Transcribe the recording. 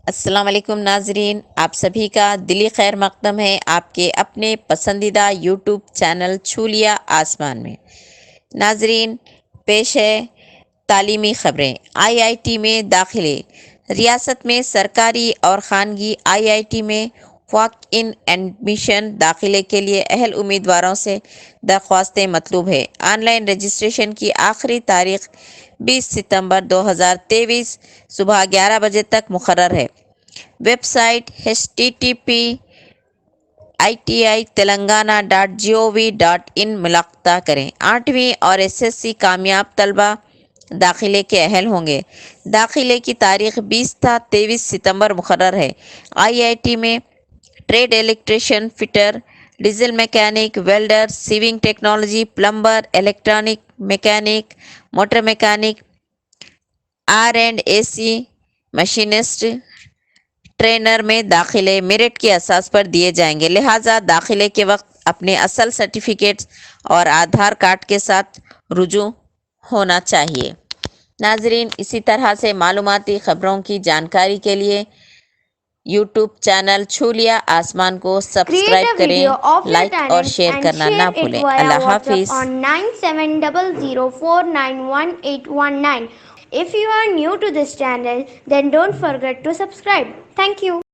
السلام علیکم ناظرین، آپ سبھی کا دلی خیر مقدم ہے آپ کے اپنے پسندیدہ یوٹیوب چینل چھو لیا آسمان میں۔ ناظرین، پیش ہے تعلیمی خبریں۔ آئی آئی ٹی میں داخلے۔ ریاست میں سرکاری اور خانگی آئی آئی ٹی میں واک ان ایڈمیشن داخلے کے لیے اہل امیدواروں سے درخواستیں مطلوب ہے۔ آن لائن رجسٹریشن کی آخری تاریخ 20 ستمبر 2023 صبح 11 بجے تک مقرر ہے۔ ویب سائٹ http://iti.telangana.gov.in ملاحظہ کریں۔ 8ویں اور ایس ایس سی کامیاب طلبہ داخلے کے اہل ہوں گے۔ داخلے کی تاریخ 20 تا 23 ستمبر مقرر ہے۔ آئی آئی ٹی میں trade electrician, fitter, diesel mechanic, welder, sewing technology, plumber, electronic mechanic, motor mechanic, R and A C machinist, trainer میں داخلے میرٹ کے اساس پر دیے جائیں گے، لہٰذا داخلے کے وقت اپنے اصل سرٹیفکیٹس اور آدھار کارڈ کے ساتھ رجوع ہونا چاہیے۔ ناظرین، اسی طرح سے معلوماتی خبروں کی جانکاری کے لیے یوٹیوب چینل چھو لیا آسمان کو Create سبسکرائب a کریں، video of your لائک اور talent شیئر and کرنا share نہ it بھولیں۔ via اللہ WhatsApp حافظ۔ on 9700491819. If you are new to this channel, then don't forget to subscribe. Thank you.